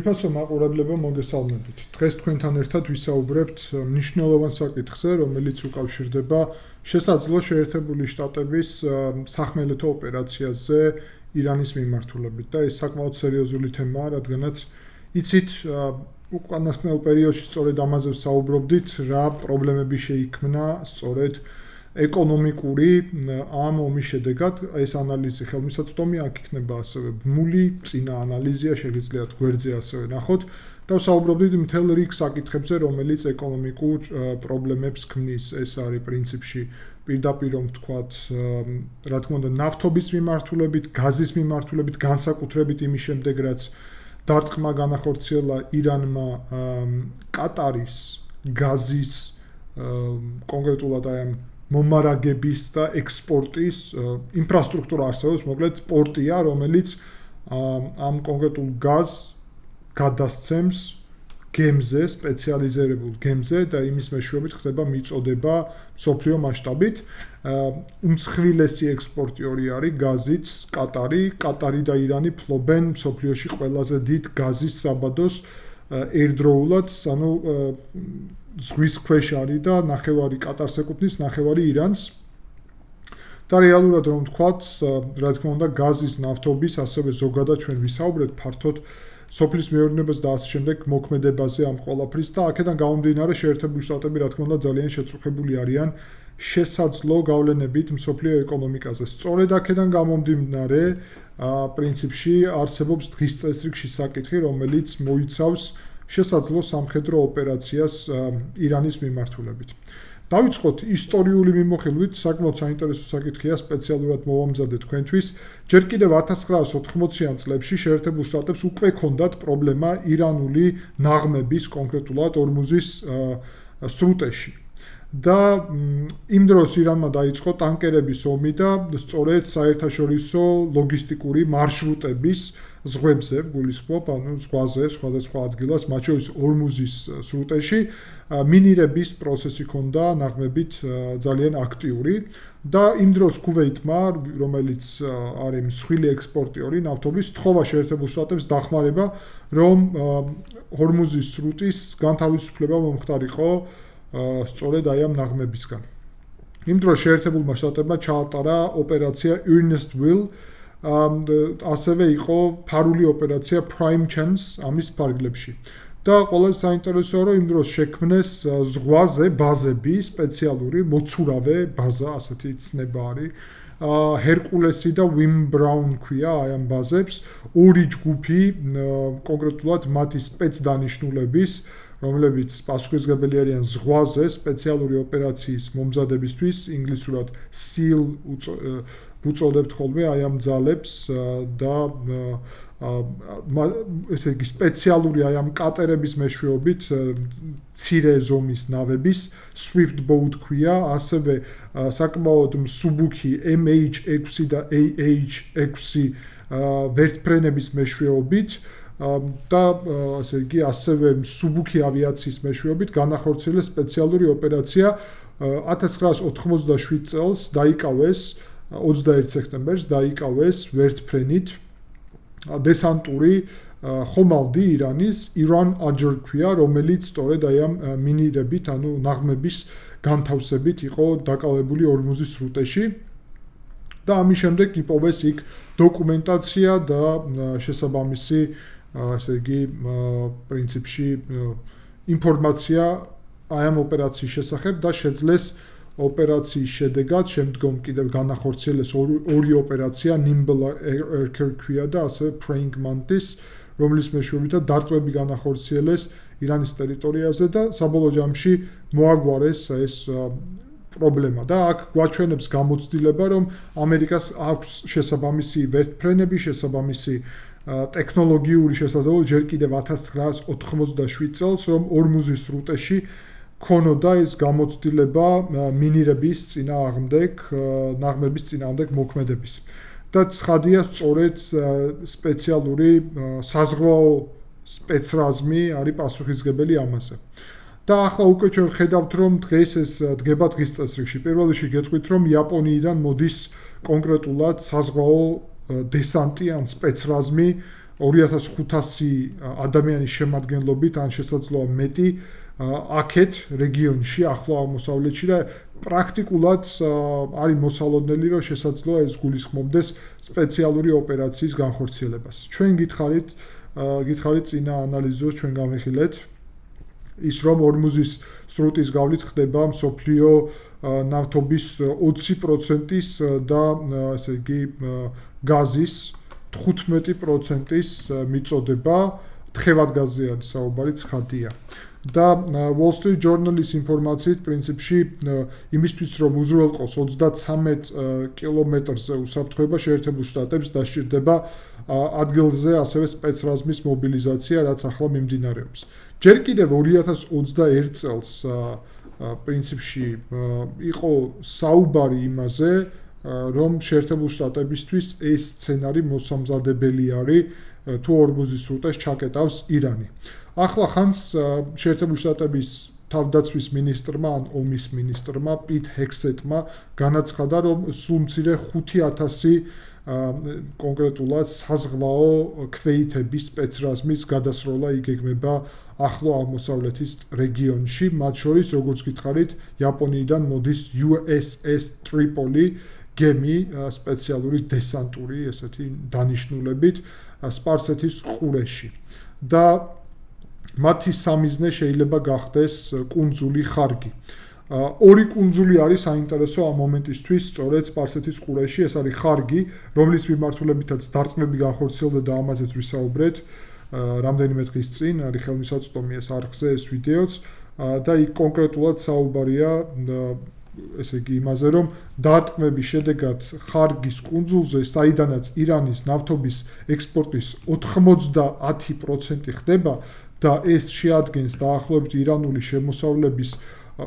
ფასო მაყურებლებო მოგესალმებით. დღეს თქვენთან ერთად ვისაუბრებთ მნიშვნელოვან საკითხზე, რომელიც უკავშირდება შესაძლო შეერთებული შტატების სახმელეთო ოპერაციაზე ირანის მიმართულებით და ეს საკმაოდ სერიოზული თემაა, რადგანაც იცით უკანასკნელ პერიოდში სწორედ ამაზე ვსაუბრობდით, რა პრობლემები შეიქმნა სწორედ ეკონომიკური ამ ომის შედეგად. ეს ანალიზი ხელმისაწვდომი, აქ იქნება ასევე ბმული, წინა ანალიზია, შეგიძლიათ გვერდზე ასევე ნახოთ და ვსაუბრობდით მთელ რიგ საკითხებზე, რომელიც ეკონომიკურ პრობლემებს ქმნის. ეს არის პრინციპში პირდაპირ ვთქვათ, რა თქმა უნდა, ნავთობის მიმართულებით, გაზის მიმართულებით, განსაკუთრებით იმის შემდეგ, რაც დარტყმა განახორციელა ირანმა კატარის გაზის კონკრეტულად აი ამ მომარაგების და ექსპორტის ინფრასტრუქტურა არსებობს, მოკლედ პორტია, რომელიც ამ კონკრეტულ გაზს გადასცემს გემზე, სპეციალიზირებულ გემზე და იმის მეშვეობით ხდება მიწოდება მსოფლიო მასშტაბით. უმსხვილესი ექსპორტიორი არის გაზით კატარი და ირანი ფლობენ მსოფლიოში ყველაზე დიდ გაზის საბადოს ერთდროულად, ანუ ზღვის ქვეშ არის და ნახევარი კატარს ეკუთვნის, ნახევარი ირანს. და რეალურად რომ ვთქვათ, რა თქმა უნდა, გაზის, ნავთობის, ასევე ზოგადად ჩვენ ვისაუბრეთ ფართოდ სოფლის მეურნეობას და ასე შემდეგ მოქმედებაზე ამ ყველაფრის და აქედან გამომდინარე შეერთებული შტატები რა თქმა უნდა ძალიან შეწუხებული არიან შესაძლო გავლენებით მსოფლიო ეკონომიკაზე. სწორედ აქედან გამომდინარე პრინციპში არსებობს დღის წესრიგში საკითხი, რომელიც მოიცავს შესაძლო სამხედრო ოპერაციას ირანის მიმართულებით. დავიწყოთ ისტორიული მიმოხილვით, საკმაოდ საინტერესო საკითხია, სპეციალურად მოვამზადე თქვენთვის. ჯერ კიდევ 1980-იან წლებში შეერთებულ შტატებს უკვე ჰქონდათ პრობლემა ირანული ნაღმების, კონკრეტულად ორმუზის სრუტეში. და იმ დროს ირანმა დაიწყო ტანკერების ომი და სწორედ საერთაშორისო ლოგისტიკური მარშრუტების ზღვებზე, გულისხმობ, ანუ ზღვაზე, სხვადასხვა ადგილას, მათ შორის ორმუზის სრუტეში, მინირების პროცესი ჰქონდა ნაღმებით ძალიან აქტიური და იმ დროს ქუვეითმა, რომელიც არის მსხვილი ექსპორტიორი ნავთობის, თხოვა შეერთებულ შტატებს დახმარება, რომ ორმუზის სრუტის განთავისუფლება მომხდარიყო სწორედ აი ამ ნაღმებისგან. იმ დროს შეერთებულმა შტატებმა ჩაატარა ოპერაცია Earnest Will, ასევე იყო ფარული ოპერაცია Prime Chance ამის ფარგლებში. და ყველაზე საინტერესოა, რომ იმ დროს შექმნეს ზღვაზე ბაზები, სპეციალური მოცურავე ბაზა, ასეთი ცნება არის. ჰერკულესი და Wim Brown ქვია აი ამ ბაზებს, ორი ჯგუფი, კონკრეტულად მათი სპეცდანიშნულების, რომლებიც პასუხისმგებელი არიან ზღვაზე სპეციალური ოპერაციის მომზადებისთვის, ინგლისურად SEAL უწოდებთ ხოლმე აი ამ ძალებს და ესე იგი სპეციალური აი ამ კატერების მეშვეობით მცირე ზომის ნავების Swift boat ქვია, ასევე საკმაოდ მსუბუქი MH6 და AH6 ვერტმფრენების მეშვეობით და ასე იგი ასევე მსუბუქი ავიაციის მეშვეობით განახორციელეს სპეციალური ოპერაცია 1987 წელს დაიკავეს 21 სექტემბერს დაიკავეს ვერტმფრენით დესანტური ხომალდი ირანის Iran Ajr ქვია, რომელიც სწორედ აი ამ მინირებით, ანუ ნაღმების განთავსებით იყო დაკავებული ორმუზის სრუტეში და ამის შემდეგ იპოვეს იქ დოკუმენტაცია და შესაბამისი ასე იგი პრინციპში ინფორმაცია აი ამ ოპერაციის შესახებ და შეძლეს ოპერაციის შედეგად შემდგომ კიდევ განახორციელეს ორი ოპერაცია Nimble Air ქვია და ასევე Praying Mantis, რომლის მეშვეობითაც დარტყმები განახორციელეს ირანის ტერიტორიაზე და საბოლოო ჯამში მოაგვარეს ეს პრობლემა და აქ გვაჩვენებს გამოცდილება, რომ ამერიკას აქვს შესაბამისი ვერტმფრენები, შესაბამისი ტექნოლოგიური შესაძლებლობა ჯერ კიდევ 1987 წელს, რომ ორმუზის სრუტეში ქონოდა ეს გამოცდილება მინირების წინააღმდეგ, ნაღმების წინააღმდეგ მოქმედების. და ცხადია სწორედ სპეციალური საზღვაო სპეცრაზმი არის პასუხისმგებელი ამაზე. და ახლა უკვე ჩვენ ხედავთ, რომ დღეს ეს დგება დღის წესრიგში. პირველ რიგში გეტყვით, რომ იაპონიიდან მოდის კონკრეტულად საზღვაო დესანტი ან სპეცრაზმი 2500 ადამიანის შემადგენლობით ან შესაძლოა მეტი აქეთ რეგიონში ახლო აღმოსავლეთში და პრაქტიკულად არის მოსალოდნელი რომ შესაძლოა ეს გულისხმობდეს სპეციალური ოპერაციის განხორციელებას. ჩვენ გითხარით წინა ანალიზებს ჩვენ გავიხილეთ ის რომ ორმუზის სრუტის გავლით ხდება მსოფლიო ნავთობის 20%-ის და ესე იგი გაზის 15%-ის მიწოდება თხევად გაზზე არის საუბარი ცხადია. და Wall Street Journal-ის ინფორმაციით პრინციპში იმისთვის რომ უზრუნველყოს 33 კილომეტრზე უსაფრთხოება შეერთებულ შტატებს დასჭირდება ადგილზე ასევე სპეცრაზმის მობილიზაცია, რაც ახლა მიმდინარეობს. ჯერ კიდევ 2021 წელს პრინციპში იყო საუბარი იმაზე, რომ შეერთებულ შტატებისთვის ეს სცენარი მოსამზადებელი არის თუ ორმუზის სრუტეს ჩაკეტავს ირანი. ახლა ხანს შეერთებული შტატების თავდაცვის მინისტრმა ან ომის მინისტრმა პიტ ჰექსეტმა განაცხადა, რომ სულ მცირე 5000 კონკრეტულად საზღვაო ქვეითების სპეცრაზმის გადასროლა იგეგმება ახლო აღმოსავლეთის რეგიონში, მათ შორის როგორც გითხარით, იაპონიიდან მოდის USS Tripoli გემი სპეციალური დესანტური ესეთი დანიშნულებით სპარსეთის ყურეში. და მათი სამიზნე შეიძლება გახდეს კუნძული ხარგი. ორი კუნძული არის საინტერესო ამ მომენტისთვის, სწორედ სპარსეთის ყურეში, ეს არის ხარგი, რომლის მიმართულებითაც დარტყმები განხორციელდა და ამაზეც ვისაუბრეთ რამდენიმე დღის წინ, არის ხელმისაწვდომი ეს არხზე ეს ვიდეოც და იქ კონკრეტულად საუბარია ესე იგი იმაზე, რომ დარტყმების შედეგად ხარგის კუნძულზე, საიდანაც ირანის ნავთობის ექსპორტის 90% ხდება და ეს შეადგენს დაახლოებით ირანული შემოსავლების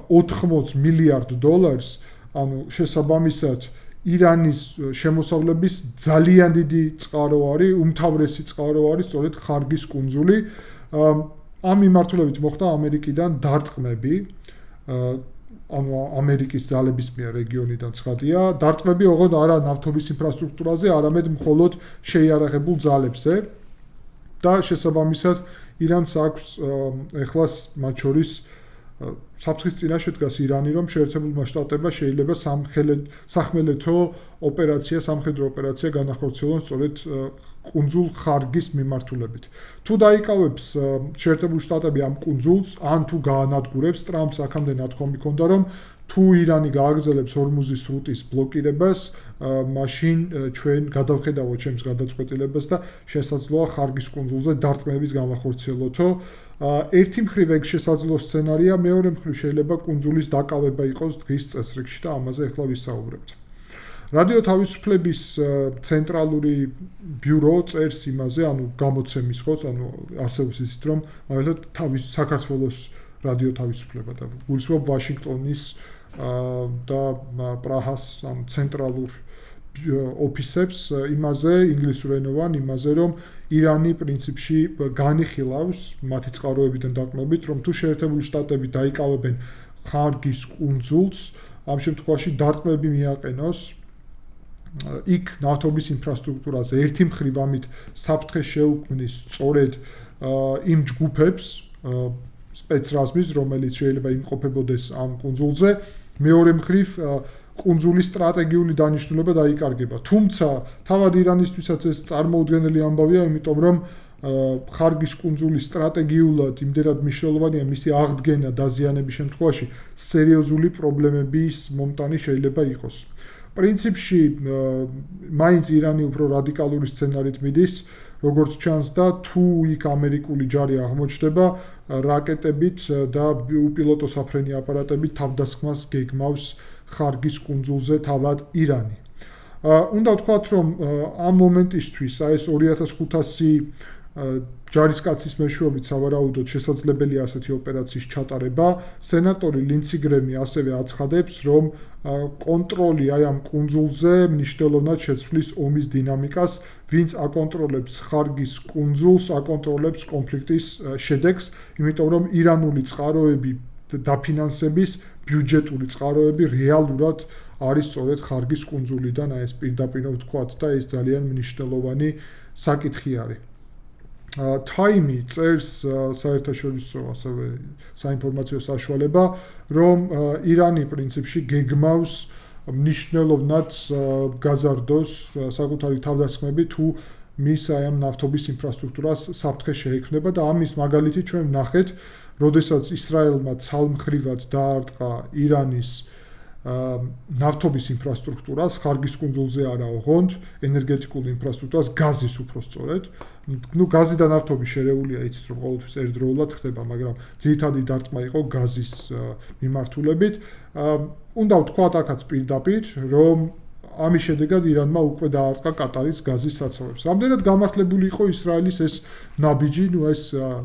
80 მილიარდ დოლარს, ანუ შესაბამისად ირანის შემოსავლების ძალიან დიდი წყარო არის, უმთავრესი წყარო არის სწორედ ხარგის კუნძული. ამ მიმართულებით მოხდა ამერიკიდან დარტყმები, ანუ ამერიკის ძალების მიერ რეგიონიდან ცხადია, დარტყმები ოღონდ არა ნავთობის ინფრასტრუქტურაზე, არამედ მხოლოდ შეიარაღებულ ძალებზე და შესაბამისად ირანს აქვს ეხლას მათ შორის საფრთხის წინაშე დგას ირანი, რომ შეერთებულმა შტატებმა შეიძლება სამხედრო ოპერაცია განახორციელონ სწორედ კუნძულ ხარგის მიმართულებით. თუ დაიკავებს შეერთებული შტატები ამ კუნძულს, ან თუ გაანადგურებს, ტრამპს აქამდე ნათქვამი ჰქონდა, რომ თუ ირანი გააგრძელებს ორმუზის სრუტის ბლოკირებას, მაშინ ჩვენ გადავხედავთ ჩემს გადაწყვეტილებას და შესაძლოა ხარგის კუნძულზე დარტყმების განახორციელოთო. ერთი მხრივ ეგ შესაძლო სცენარია, მეორე მხრივ შეიძლება კუნძულის დაკავება იყოს დღის წესრიგში და ამაზე ახლა ვისაუბრებთ. რადიო თავისუფლების ცენტრალური ბიურო წერს იმაზე, ანუ გამოცემის ხო, ანუ არსებობს ისიც რომ მაგალითად საქართველოს რადიო თავისუფლება და გულისხმობ ვაშინგტონის და პრაჰას ამ ცენტრალურ ოფისებს იმაზე, ინგლისურენოვან იმაზე, რომ ირანი პრინციპში განიხილავს მათი წყაროებიდან დაყრდნობით, რომ თუ შეერთებული შტატები დაიკავებენ ხარგის კუნძულს, ამ შემთხვევაში დარტყმები მიაყენოს იქ ნავთობის ინფრასტრუქტურაზე ერთი მხრივ ამით საფრთხე შეუქმნის სწორედ იმ ჯგუფებს სპეცრაზმის, რომელიც შეიძლება იმყოფებოდეს ამ კუნძულზე, მეორე მხრივ კუნძულის სტრატეგიული დანიშნულება დაიკარგება. თუმცა თავად ირანისთვისაც ეს წარმოუდგენელი ამბავია, იმიტომ რომ ხარგის კუნძული სტრატეგიულად იმდენად მნიშვნელოვანია, მისი აღდგენა დაზიანების შემთხვევაში სერიოზული პრობლემების მომტანი შეიძლება იყოს. პრინციპში მაინც ირანი უფრო რადიკალური სცენარით მიდის, როგორც ჩანს და თუ იქ ამერიკული ჯარი აღმოჩნდება, რაკეტებით და უპილოტო საფრენი აპარატებით თავდასხმას გეგმავს ხარგის კუნძულზე თავად ირანი. უნდა ვთქვათ, რომ ამ მომენტისთვის ეს 2500 ჯარისკაცის მეშვეობით სავარაუდოდ შესაძლებელია ასეთი ოპერაციის ჩატარება. სენატორი ლინცი გრემი ასევე აცხადებს, რომ კონტროლი აი ამ კუნძულზე მნიშვნელოვნად შეცვლის ომის დინამიკას, ვინც აკონტროლებს ხარგის კუნძულს, აკონტროლებს კონფლიქტის შედეგს, იმიტომ რომ ირანული წყაროები დაფინანსების ბიუჯეტური წყაროები რეალურად არის სწორედ ხარგის კუნძულიდან, აი ეს პირდაპირ ვთქვათ და ეს ძალიან მნიშვნელოვანი საკითხი არის. Time წერს საერთაშორისო ასევე საინფორმაციო საშუალება, რომ ირანი პრინციპში გეგმავს მნიშვნელოვნად გაზარდოს საკუთარი თავდასხმები თუ მის აი ამ ნავთობის ინფრასტრუქტურას საფრთხე შეექმნება და ამის მაგალითი ჩვენ ვნახეთ, როდესაც ისრაელმა ცალმხრივად დაარტყა ირანის ნავთობის ინფრასტრუქტურას, ხარგის კუნძულზე არა ოღონდ, ენერგეტიკულ ინფრასტრუქტურას, გაზის უფრო სწორედ. გაზი და ნავთობი შერეულია, იცით რომ ყოველთვის ერთდროულად ხდება, მაგრამ ძირითადი დარტყმა იყო გაზის მიმართულებით. უნდა ვთქვათ აქაც პირდაპირ, რომ ამის შედეგად ირანმა უკვე დაარტყა კატარის გაზის საცავებს. რამდენად გამართლებული იყო ისრაელის ეს ნაბიჯი, ეს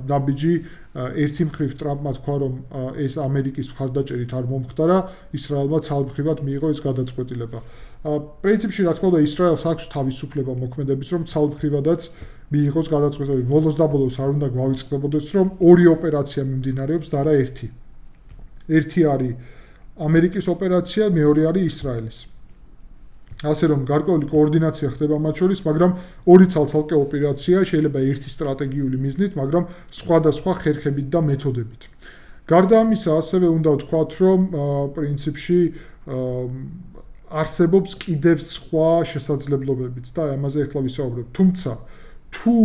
ნაბიჯი ერთი მხრივ ტრამპმა თქვა, რომ ეს ამერიკის მხარდაჭერით არ მომხდარა, ისრაელმა ცალმხრივად მიიღო ეს გადაწყვეტილება. პრინციპში რა თქმა უნდა ისრაელს აქვს თავისუფლება მოქმედების, რომ ცალმხრივადაც მიიღოს გადაწყვეტილება. ბოლოს და ბოლოს არ უნდა გვავიწყდებოდეს, რომ ორი ოპერაცია მიმდინარეობს და არა ერთი. ერთი არის ამერიკის ოპერაცია, მეორე არის ისრაელის. ასე რომ გარკვეული კოორდინაცია ხდება მათ შორის, მაგრამ ორი ცალ-ცალკე ოპერაცია შეიძლება ერთი სტრატეგიული მიზნით, მაგრამ სხვადასხვა ხერხებით და მეთოდებით. გარდა ამისა, ასევე უნდა ვთქვათ, რომ პრინციპში არსებობს კიდევ სხვა შესაძლებლობებიც და ამაზე ახლა ვისაუბრებ. თუმცა თუ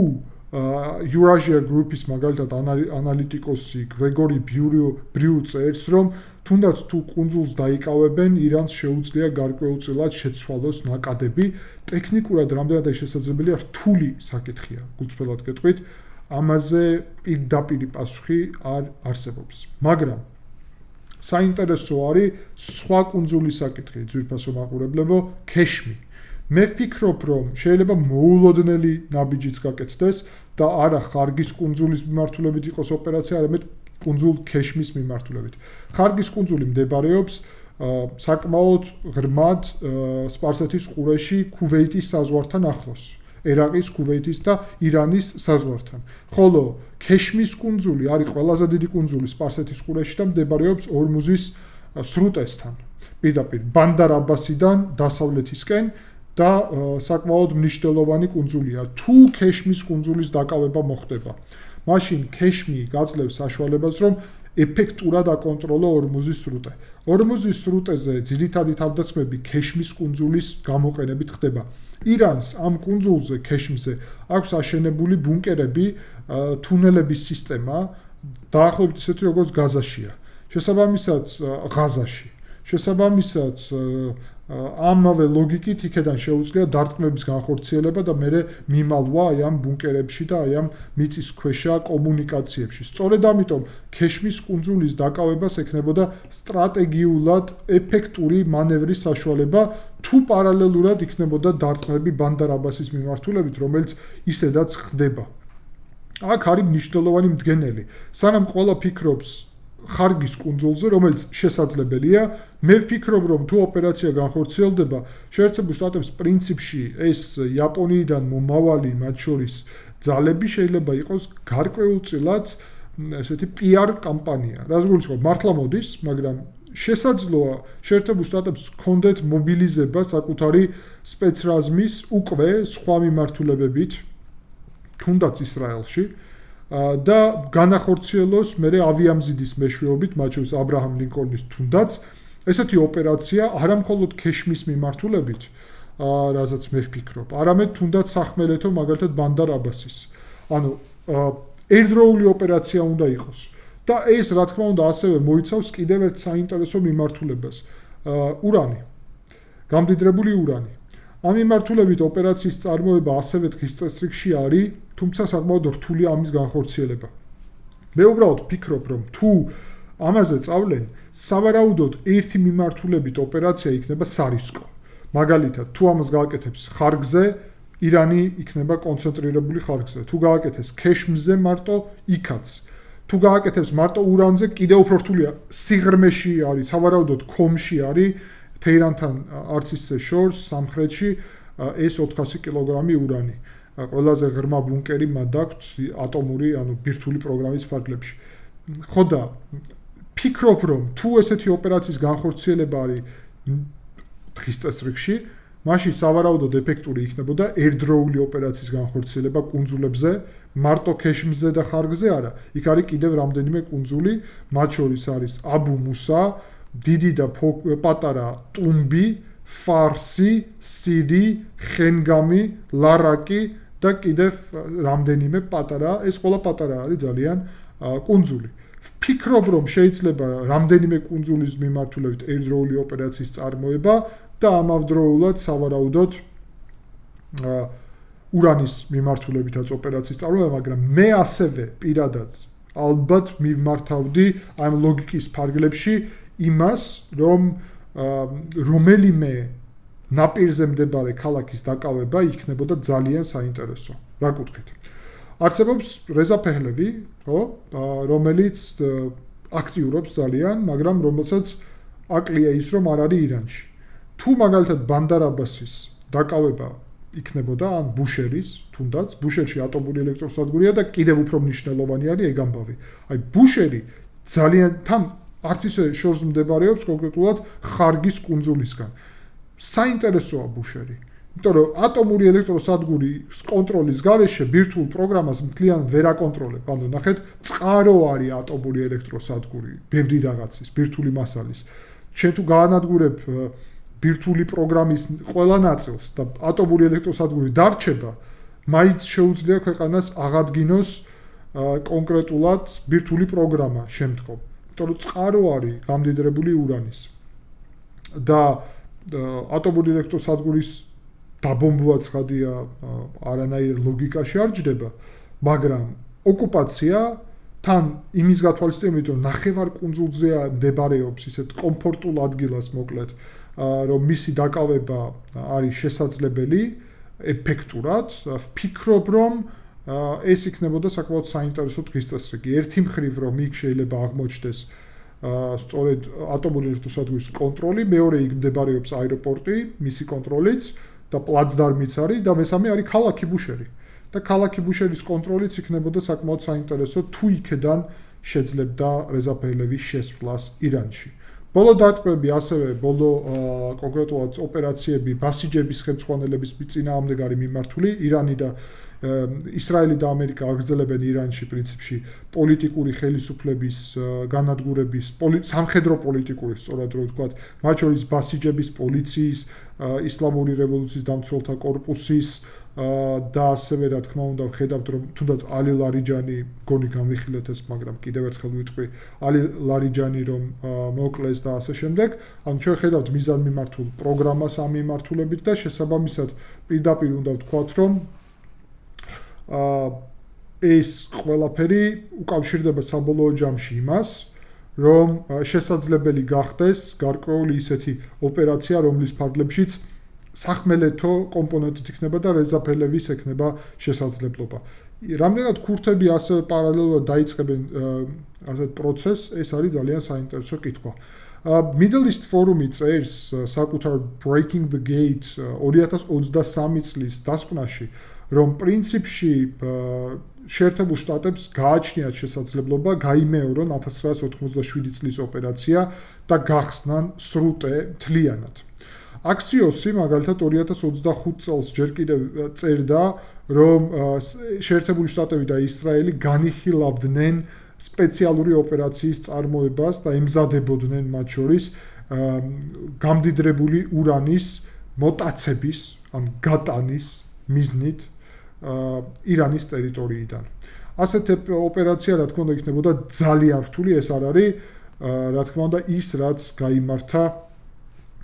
Eurasia Group-ის მაგალითად ანალიტიკოსი გრეგორი ბრიუ წერს, რომ თუნდაც თუ კუნძულს დაიკავებენ, ირანს შეუძლია გარკვეულწილად შეცვალოს ნაკადები. ტექნიკურად რამდენადაც შესაძლებელია, რთული საკითხია, გულწრფელად გეტყვით, ამაზე პირდაპირი პასუხი არ არსებობს. მაგრამ საინტერესო არის სხვა კუნძულის საკითხი, ძვირფასო მაყურებლებო, ქეშმი. მე ვფიქრობ, რომ შეიძლება მოულოდნელი ნაბიჯიც გაკეთდეს და არა ხარგის კუნძულის მიმართულებით იყოს ოპერაცია, არამედ კუნძულ ქეშმის მიმართულებით. ხარგის კუნძული მდებარეობს საკმაოდ ღრმად სპარსეთის ყურეში ქუვეიტის საზღვართან ახლოს. ერაყის, ქუვეიტის და ირანის საზღვართან. ხოლო ქეშმის კუნძული არის ყველაზე დიდი კუნძული სპარსეთის ყურეში და მდებარეობს ორმუზის სრუტესთან. პირდაპირ ბანდარ აბასიდან დასავლეთისკენ და საკმაოდ მნიშვნელოვანი კუნძულია. თუ ქეშმის კუნძულის დაკავება მოხდება, მაშინ ქეშმი გაძლევს საშუალებას, რომ ეფექტურად აკონტროლო ორმუზის სრუტე. ორმუზის სრუტეზე ძირითადი თავდასხმები ქეშმის კუნძულის გამოყენებით ხდება. ირანს ამ კუნძულზე, ქეშმზე, აქვს აშენებული ბუნკერები, თუნელების სისტემა, დაახლოებით ისეთი, როგორც გაზაშია. შესაბამისად, ღაზაში. შესაბამისად, ამავე ლოგიკით იქედან შეუძლია დარტყმების განხორციელება და მერე მიმალვა აი ამ ბუნკერებში და აი ამ მიწისქვეშა კომუნიკაციებში. სწორედ ამიტომ ქეშმის კუნძულის დაკავებას ექნებოდა სტრატეგიულად ეფექტური მანევრის საშუალება, თუ პარალელურად იქნებოდა დარტყმები ბანდარ აბასის მიმართულებით, რომელიც ისედაც ხდება. აქ არის მნიშვნელოვანი მდგენელი. სანამ ყველა ფიქრობს ხარგის კუნძულზე, რომელიც შესაძლებელია, მე ვფიქრობ, რომ თუ ოპერაცია განხორციელდება, შეერთებულ შტატებს პრინციპში ეს იაპონიიდან მომავალი მათ შორის ძალები შეიძლება იყოს გარკვეულწილად ესეთი PR კამპანია. რას გულისხმობ, მართლა მოდის, მაგრამ შესაძლოა შეერთებულ შტატებს ჰქონდეთ მობილიზება საკუთარი სპეცრაზმის უკვე სხვა მიმართულებებით, თუნდაც ისრაელში. და განახორციელოს მერე ავიამზიდის მეშვეობით, მათ შორის აბრაჰამ ლინკოლნის თუნდაც ესეთი ოპერაცია არა მხოლოდ ქეშმის მიმართულებით, რასაც მე ვფიქრობ, არამედ თუნდაც სახმელეთო მაგალითად ბანდარ აბასის. ანუ ერთდროული ოპერაცია უნდა იყოს. და ეს რა თქმა უნდა ასევე მოიცავს კიდევ ერთ საინტერესო მიმართულებას, ურანი. გამდიდრებული ურანი. ამ მიმართულებით ოპერაციის წარმოება ასევე დღის წესრიგში არის, თუმცა საკმაოდ რთულია ამის განხორციელება. მე უბრალოდ ვფიქრობ, რომ თუ ამაზე წავლენ, სავარაუდოდ ერთი მიმართულებით ოპერაცია იქნება სარისკო. მაგალითად, თუ ამას გააკეთებს ხარგზე, ირანი იქნება კონცენტრირებული ხარგზე. თუ გააკეთეს ქეშმზე მარტო, იქაც. თუ გააკეთებს მარტო ურანზე, კიდევ უფრო რთულია. სიღრმეში არის, სავარაუდოდ ქომში არის, თეირანთან არც ისე შორს, სამხრეთში ეს 400 კილოგრამი ურანი. ყველაზე ღრმა ბუნკერი მათ აქვს ატომური, ანუ ბირთვული პროგრამის ფარგლებში. ხო და ფიქრობ, რომ თუ ესეთი ოპერაციის განხორციელება არის დღის წესრიგში, მაშინ სავარაუდოდ ეფექტური იქნებოდა ერთდროული ოპერაციის განხორციელება კუნძულებზე, მარტო ქეშმზე და ხარგზე არა. იქ არის კიდევ რამდენიმე კუნძული, მათ შორის არის აბუ მუსა, დიდი და პატარა ტუმბი, ფარსი, სიდი, ხენგამი, ლარაკი და კიდევ რამდენიმე პატარა, ეს ყველა პატარა არის ძალიან კუნძული. ვფიქრობ, რომ შეიძლება რამდენიმე კუნძულის მიმართულებით ერთდროული ოპერაციის წარმოება და ამავდროულად სავარაუდოდ ურანის მიმართულებითაც ოპერაციის წარმოება, მაგრამ მე ასევე პირადად ალბათ მივმართავდი ამ ლოგიკის ფარგლებში იმას, რომ რომელიმე ნაპირზე მდებარე ქალაქის დაკავება იქნებოდა ძალიან საინტერესო. რა კუთხით? არსებობს რეზა ფეჰლევი, რომელიც აქტიურობს ძალიან, მაგრამ რომელსაც აკლია ის, რომ არ არის ირანში. თუ მაგალითად ბანდარ აბასის დაკავება იქნებოდა, ან ბუშერის, თუნდაც, ბუშერში ატომური ელექტროსადგურია და კიდევ უფრო მნიშვნელოვანი არის ეგ ამბავი. აი ბუშერი ძალიან თან არც ისე შორს მდებარეობს კონკრეტულად ხარგის კუნძულისგან. საინტერესოა ბუშერი. იმიტომ რომ ატომური ელექტროსადგურის კონტროლის გარეშე ბირთვულ პროგრამას მთლიანად ვერ აკონტროლებ. ანუ ნახეთ, წყარო არის ატომური ელექტროსადგური, ბევრი რაღაცის, ბირთვული მასალის. შენ თუ გაანადგურებ ბირთვული პროგრამის ყველა ნაწილს და ატომური ელექტროსადგური დარჩება, მაინც შეუძლია ქვეყანას აღადგინოს კონკრეტულად ბირთვული პროგრამა შემდგომ. იმიტომ რომ წყარო არის გამდიდრებული ურანის. და ატომური ელექტროსადგურის დაბომბვაც ხადია არანაირ ლოგიკაში არ ჯდება, მაგრამ ოკუპაცია თან იმის გათვალისწინებით, რომ ნახევარკუნძულზე მდებარეობს ისეთ კომფორტულ ადგილას მოკლედ, რომ მისი დაკავება არის შესაძლებელი ეფექტურად, ვფიქრობ, რომ ეს იქნებოდა საკმაოდ საინტერესო დღის წესრიგი. ერთი მხრივ, რომ იქ შეიძლება აღმოჩნდეს სწორედ ატომური ელექტროსადგურის კონტროლი, მეორე იქ მდებარეობს აეროპორტი, მისი კონტროლიც და პლაცდარმიც არის და მესამე არის ქალაქი ბუშერი. და ქალაქი ბუშერის კონტროლიც იქნებოდა საკმაოდ საინტერესო, თუ იქედან შეძლებდა რეზა ფეჰლევის შესვლას ირანში. ბოლო დარტყმები ასევე ბოლო კონკრეტულად ოპერაციები ბასიჯების ხელმძღვანელების წინააღმდეგ არის მიმართული. ირანი და ისრაელი და ამერიკა აგრძელებენ ირანში პრინციპში პოლიტიკური ხელისუფლების განადგურების, სამხედრო პოლიტიკური, სწორად რო ვთქვათ, მათ შორის ბასიჯების, პოლიციის, ისლამური რევოლუციის დამცველთა კორპუსის და ასევე რა თქმა უნდა ვხედავთ, რომ თუნდაც ალი ლარიჯანი გონი გამიხილეთ ეს, მაგრამ კიდევ ერთხელ ვიტყვი, ალი ლარიჯანი რომ მოკლეს და ასე შემდეგ, ანუ ჩვენ ხედავთ მიზანმიმართულ პროგრამას ამ მიმართულებით და შესაბამისად პირდაპირ უნდა ვთქვათ, რომ ეს ყველაფერი უკავშირდება საბოლოო ჯამში იმას, რომ შესაძლებელი გახდეს გარკვეული ისეთი ოპერაცია, რომლის ფარგლებშიც სახმელეთო კომპონენტით იქნება და რეზა ფეჰლევის ექნება შესაძლებლობა. რამდენად ქურთები ასევე პარალელურად დაიწყებენ ასეთ პროცესს, ეს არის ძალიან საინტერესო კითხვა. Middle East Forum-ი წერს საკუთარ Breaking the Gate 2023 წლის დასკვნაში, რომ პრინციპში შეერთებულ შტატებს გააჩნიათ შესაძლებლობა გაიმეორონ 1987 წლის ოპერაცია და გახსნან სრუტე მთლიანად. აქსიოსი მაგალითად 2025 წელს ჯერ კიდევ წერდა, რომ შეერთებული შტატები და ისრაელი განიხილავდნენ სპეციალური ოპერაციის წარმოებას და ემზადებოდნენ მათ შორის გამდიდრებული ურანის მოტაცების, ან გატანის მიზნით ირანის ტერიტორიიდან. ასეთ ოპერაცია, რა თქმა უნდა, იქნებოდა ძალიან რთული, ეს არ არის, რა თქმა უნდა, ის, რაც გაიმართა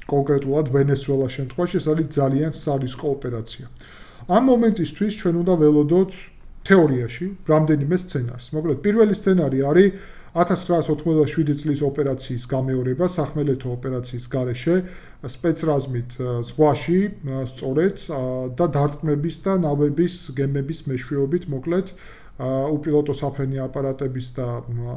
კონკრეტულად ვენესუელას შემთხვევაში, ეს არის ძალიან სარისკო ოპერაცია. ამ მომენტისთვის ჩვენ უნდა ველოდოთ თეორიაში რამდენიმე სცენარს. მოკლედ, პირველი სცენარი არის 1987 წლის ოპერაციის გამეორება, სახმელეთო ოპერაციის გარეშე, სპეცრაზმით ზღვაში, სწორედ და დარტყმების და ნავების გემების მეშვეობით, მოკლედ უპილოტო საფრენი აპარატების და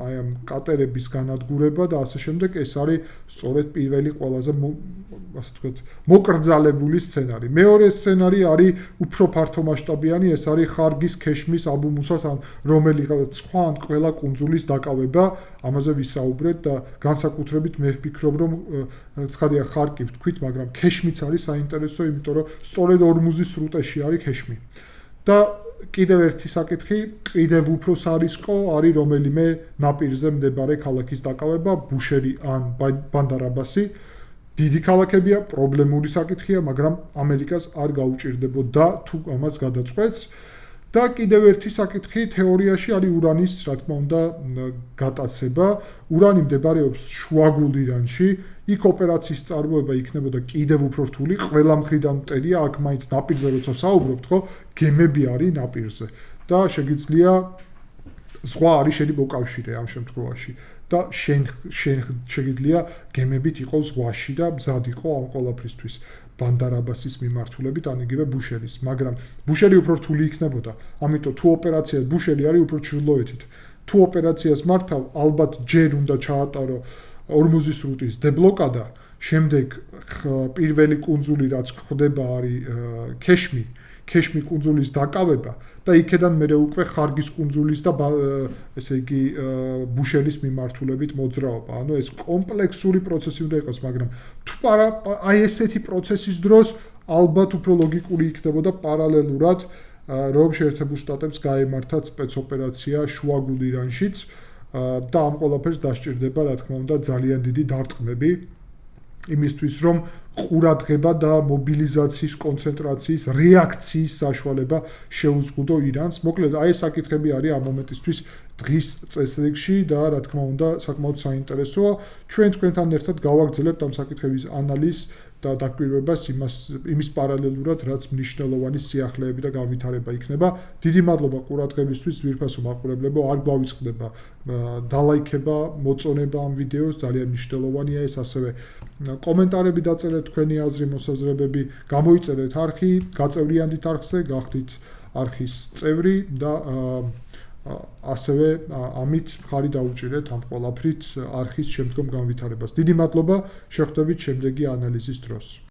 აი ამ კატერების განადგურება და ასე შემდეგ ეს არის სწორედ პირველი ყველაზე ასე ვთქვათ მოკრძალებული სცენარი. მეორე სცენარი არის უფრო ფართომასშტაბიანი, ეს არის ხარგის, ქეშმის, აბუ-მუსას ან რომელიღაც სხვა ან ყველა კუნძულის დაკავება, ამაზე ვისაუბრეთ და განსაკუთრებით მე ვფიქრობ, რომ ცხადია ხარკი ვთქვით, მაგრამ ქეშმიც არის საინტერესო, იმიტომ რომ სწორედ ორმუზის სრუტეში არის ქეშმი. და კიდევ ერთი საკითხი, კიდევ უფრო სარისკო არის რომელიმე ნაპირზე მდებარე ქალაქის დაკავება, ბუშერი ან ბანდარ აბასი. დიდი ქალაქებია, პრობლემური საკითხია, მაგრამ ამერიკას არ გაუჭირდებოდა თუ ამას გადაწყვეტს. და კიდევ ერთი საკითხი თეორიაში არის ურანის, რა თქმა უნდა, გატაცება. ურანი მდებარეობს შუაგულ ირანში, იქ ოპერაციის წარმოება იქნებოდა კიდევ უფრო რთული, ყველა მხრიდან მტერია, აქ მაინც ნაპირზე როცა საუბრობთ, ხო, გემები არის ნაპირზე და შეგიძლია ზღვა არის შენი მოკავშირე ამ შემთხვევაში და შენ შეგიძლია გემებით იყოს ზღვაში და მზად იყო ამ ყველაფრისთვის. ბანდარ აბასის მიმართულებით, ან იგივე ბუშერის, მაგრამ ბუშერი უფრო რთული იქნებოდა. ამიტომ თუ ოპერაცია ბუშერი არის უფრო ჩრდილოეთით. თუ ოპერაციას მართავ, ალბათ ჯერ უნდა ჩაატარო ორმუზის სრუტის დებლოკადა, შემდეგ პირველი კუნძული რაც ხდება არის ქეშმი კუნძულის დაკავება და იქედან მე უკვე ხარგის კუნძულის და ესე იგი ბუშერის მიმართულებით მოძრაობა. ანუ ეს კომპლექსური პროცესი უნდა იყოს, მაგრამ თუ აი ესეთი პროცესის დროს ალბათ უფრო ლოგიკური იქნებოდა პარალელურად რომ შეერთებულ შტატებს გაემართათ სპეცოპერაცია შუაგულ ირანშიც და ამ ყველაფერს დასჭირდება, რა თქმა უნდა, ძალიან დიდი დარტყმები იმისთვის, რომ ყურადღება და მობილიზაციის კონცენტრაციის რეაქციის საშუალება შეუზღუდო ირანს. მოკლედ, აი ეს საკითხები არის ამ მომენტისთვის დღის წესრიგში და რა თქმა უნდა, საკმაოდ საინტერესოა. ჩვენ თქვენთან ერთად გავაგრძელებთ ამ საკითხების ანალიზს და დაკვირვებას იმის პარალელურად, რაც მნიშვნელოვანი სიახლეები და განვითარება იქნება. დიდი მადლობა ყურადღებისთვის, ძვირფასო მაყურებლებო, არ გვავიწყდება დალაიქება, მოწონება ამ ვიდეოს, ძალიან მნიშვნელოვანია ეს, ასევე კომენტარები დაწერეთ თქვენი აზრი, მოსაზრებები, გამოიწერეთ არხი, გაწევრიანდით არხზე, გახდით არხის წევრი და ასევე ამით ხარი დაუჭირეთ ამ ყველაფრით არხის შემდგომ განვითარებას. დიდი მადლობა, შეხვდებით შემდეგი ანალიზის დროს.